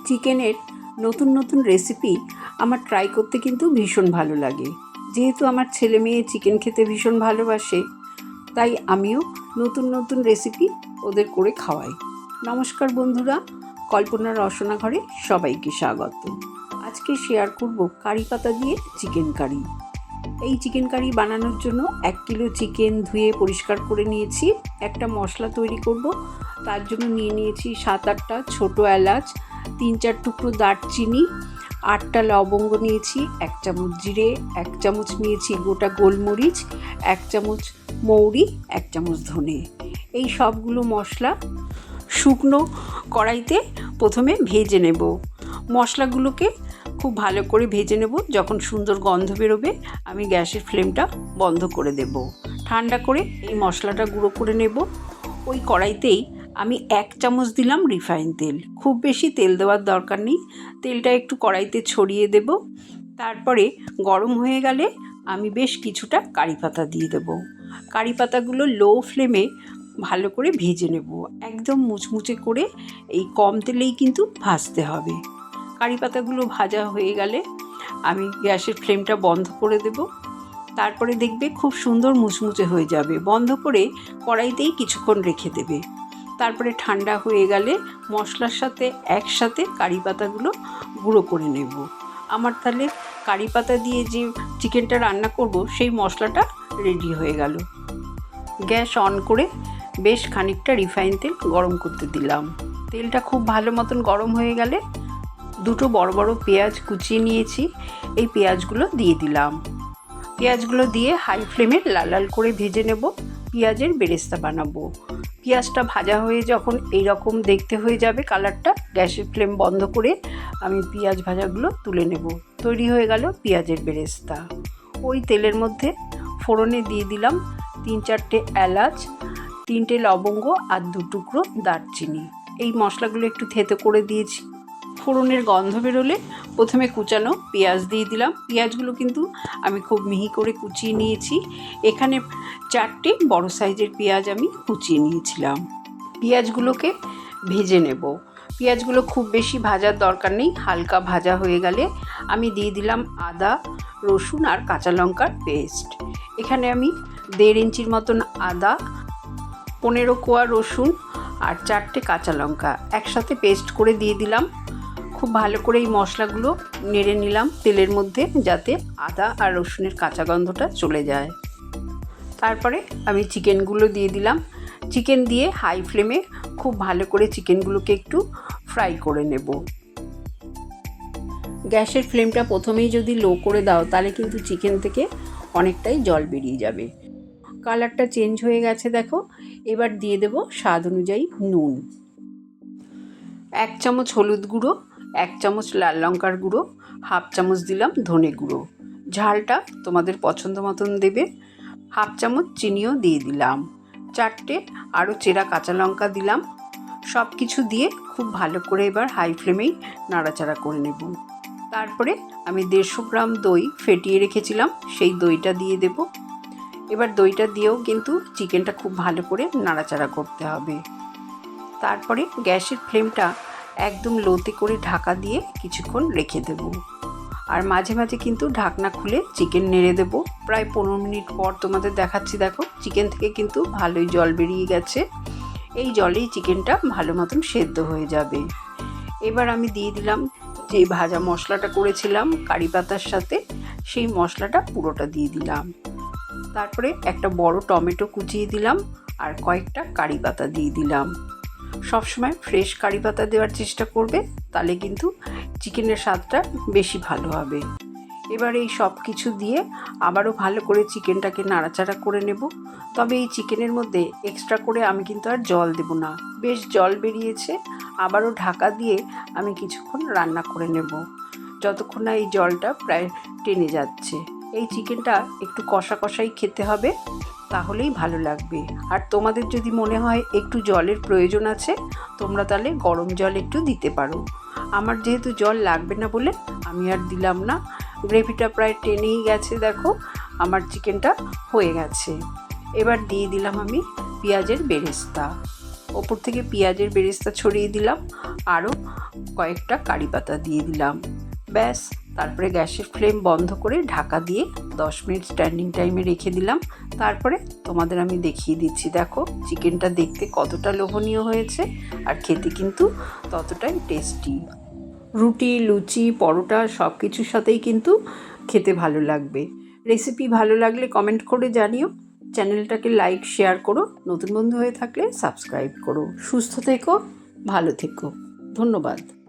চিকেনের নতুন নতুন রেসিপি আমার ট্রাই করতে কিন্তু ভীষণ ভালো লাগে। যেহেতু আমার ছেলে মেয়ে চিকেন খেতে ভীষণ ভালোবাসে, তাই আমিও নতুন নতুন রেসিপি ওদের করে খাওয়াই। নমস্কার বন্ধুরা, কল্পনার রসনা ঘরে সবাইকে স্বাগত। আজকে শেয়ার করব কারি পাতা দিয়ে চিকেন কারি। এই চিকেন কারি বানানোর জন্য 1 কিলো চিকেন ধুয়ে পরিষ্কার করে নিয়েছি। একটা মশলা তৈরি করব, তার জন্য নিয়ে নিয়েছি 7-8টা ছোটো এলাচ, 3-4 টুকরো দারচিনি, 8টা লবঙ্গ নিয়েছি, 1 চামচ জিরে, 1 চামচ নিয়েছি গোটা গোলমরিচ, 1 চামচ মৌরি, 1 চামচ ধনে। এই সবগুলো মশলা শুকনো কড়াইতে প্রথমে ভেজে নেব। মশলাগুলোকে খুব ভালো করে ভেজে নেব। যখন সুন্দর গন্ধ বেরোবে আমি গ্যাসের ফ্লেমটা বন্ধ করে দেব। ঠান্ডা করে এই মশলাটা গুঁড়ো করে নেব। ওই কড়াইতেই আমি 1 চামচ দিলাম রিফাইন তেল। খুব বেশি তেল দেওয়ার দরকার নেই, তেলটা একটু কড়াইতে ছড়িয়ে দেব। তারপরে গরম হয়ে গেলে আমি বেশ কিছুটা কারি পাতা দিয়ে দেব। কারি পাতাগুলো লো ফ্লেমে ভালো করে ভেজে নেব, একদম মুচমুচে করে। এই কম তেলেই কিন্তু ভাজতে হবে। কারি পাতাগুলো ভাজা হয়ে গেলে আমি গ্যাসের ফ্লেমটা বন্ধ করে দেব। তারপরে দেখবে খুব সুন্দর মুচমুচে হয়ে যাবে। বন্ধ করে কড়াইতেই কিছুক্ষণ রেখে দেবে। তারপরে ঠান্ডা হয়ে গেলে মশলার সাথে একসাথে কারি পাতাগুলো গুঁড়ো করে নেব। আমার তাহলে কারি পাতা দিয়ে যে চিকেনটা রান্না করব সেই মশলাটা রেডি হয়ে গেল। গ্যাস অন করে বেশ খানিকটা রিফাইন তেল গরম করতে দিলাম। তেলটা খুব ভালো মতন গরম হয়ে গেলে 2টো বড় বড় পেঁয়াজ কুচিয়ে নিয়েছি, এই পেঁয়াজগুলো দিয়ে দিলাম। পেঁয়াজগুলো দিয়ে হাই ফ্লেমে লাল লাল করে ভেজে নেব। পেঁয়াজের বেরেস্তা বানাবো। পেঁয়াজটা ভাজা হয়ে যখন এই রকম দেখতে হয়ে যাবে কালারটা, গ্যাসের ফ্লেম বন্ধ করে আমি পেঁয়াজ ভাজাগুলো তুলে নেব। তৈরি হয়ে গেল পেঁয়াজের বেরেস্তা। ওই তেলের মধ্যে ফোড়নে দিয়ে দিলাম 3-4টে এলাচ, 3টে লবঙ্গ আর 2 টুকরো দারচিনি। এই মশলাগুলো একটু থেতো করে দিয়েছি। ফোড়নের গন্ধ বেরোলে প্রথমে কুচানো পেঁয়াজ দিয়ে দিলাম। পেঁয়াজগুলো কিন্তু আমি খুব মিহি করে কুচিয়ে নিয়েছি। এখানে 4টে বড় সাইজের পেঁয়াজ আমি কুচিয়ে নিয়েছিলাম। পেঁয়াজগুলোকে ভেজে নেব। পেঁয়াজগুলো খুব বেশি ভাজার দরকার নেই, হালকা ভাজা হয়ে গেলে আমি দিয়ে দিলাম আদা, রসুন আর কাঁচা লঙ্কার পেস্ট। এখানে আমি 1.5 ইঞ্চির মতন আদা, 15 কোয়া রসুন আর 4টে কাঁচা লঙ্কা একসাথে পেস্ট করে দিয়ে দিলাম। খুব ভালো করে এই মশলাগুলো নেড়ে নিলাম তেলের মধ্যে, যাতে আদা আর রসুনের কাঁচা গন্ধটা চলে যায়। তারপরে আমি চিকেনগুলো দিয়ে দিলাম। চিকেন দিয়ে হাই ফ্লেমে খুব ভালো করে চিকেনগুলোকে একটু ফ্রাই করে নেব। গ্যাসের ফ্লেমটা প্রথমেই যদি লো করে দাও তাহলে কিন্তু চিকেন থেকে অনেকটাই জল বেরিয়ে যাবে। কালারটা চেঞ্জ হয়ে গেছে দেখো। এবার দিয়ে দেব স্বাদ অনুযায়ী নুন, 1 চামচ হলুদ গুঁড়ো, 1 চামচ লাল লঙ্কার গুঁড়ো, 1/2 চামচ দিলাম ধনে গুঁড়ো। ঝালটা তোমাদের পছন্দ মতন দেবে। 1/2 চামচ চিনিও দিয়ে দিলাম। 4টে আরও চেরা কাঁচা লঙ্কা দিলাম। সব কিছু দিয়ে খুব ভালো করে এবার হাই ফ্লেমেই নাড়াচাড়া করে নেব। তারপরে আমি 150 গ্রাম দই ফেটিয়ে রেখেছিলাম, সেই দইটা দিয়ে দেব। এবার দইটা দিয়েও কিন্তু চিকেনটা খুব ভালো করে নাড়াচাড়া করতে হবে। তারপরে গ্যাসের ফ্লেমটা একদম লোতে করে ঢাকা দিয়ে কিছুক্ষণ রেখে দেব। আর মাঝে মাঝে কিন্তু ঢাকনা খুলে চিকেন নেড়ে দেব। প্রায় 15 মিনিট পর তোমাদের দেখাচ্ছি। দেখো চিকেন থেকে কিন্তু ভালোই জল বেরিয়ে গেছে। এই জলেই চিকেনটা ভালো মতন সেদ্ধ হয়ে যাবে। এবার আমি দিয়ে দিলাম যে ভাজা মশলাটা করেছিলাম কারি পাতার সাথে, সেই মশলাটা পুরোটা দিয়ে দিলাম। তারপরে একটা বড় টমেটো কুচিয়ে দিলাম আর কয়েকটা কারি পাতা দিয়ে দিলাম। সবসময় ফ্রেশ কারি পাতা দেওয়ার চেষ্টা করবে, তাহলে কিন্তু চিকেনের স্বাদটা বেশি ভালো হবে। এবার এই সব কিছু দিয়ে আবারও ভালো করে চিকেনটাকে নাড়াচাড়া করে নেব। তবে এই চিকেনের মধ্যে এক্সট্রা করে আমি কিন্তু আর জল দেব না। বেশ জল বেরিয়েছে। আবারও ঢাকা দিয়ে আমি কিছুক্ষণ রান্না করে নেব, যতক্ষণ না এই জলটা প্রায় টেনে যাচ্ছে। এই চিকেনটা একটু কষা কষাই খেতে হবে, তাহলেই ভালো লাগবে। আর তোমাদের যদি মনে হয় একটু জলের প্রয়োজন আছে, তোমরা তাহলে গরম জল একটু দিতে পারো। আমার যেহেতু জল লাগবে না বলে আমি আর দিলাম না। গ্রেভিটা প্রায় টেনেই গেছে। দেখো আমার চিকেনটা হয়ে গেছে। এবার দিয়ে দিলাম আমি পেঁয়াজের বেরেস্তা। ওপর থেকে পেঁয়াজের বেরেস্তা ছড়িয়ে দিলাম, আরও কয়েকটা কারি পাতা দিয়ে দিলাম। ব্যাস, তারপরে গ্যাসের ফ্লেম বন্ধ করে ঢাকা দিয়ে 10 মিনিট স্ট্যান্ডিং টাইমে রেখে দিলাম। তারপরে তোমাদের আমি দেখিয়ে দিচ্ছি, দেখো চিকেনটা দেখতে কতটা লোভনীয় হয়েছে আর খেতে কিন্তু ততটাই টেস্টি। রুটি, লুচি, পরোটা সব কিছুর সাথেই কিন্তু খেতে ভালো লাগবে। রেসিপি ভালো লাগলে কমেন্ট করে জানিও। চ্যানেলটাকে লাইক, শেয়ার করো। নতুন বন্ধু হয়ে থাকলে সাবস্ক্রাইব করো। সুস্থ থেকো, ভালো থেকো। ধন্যবাদ।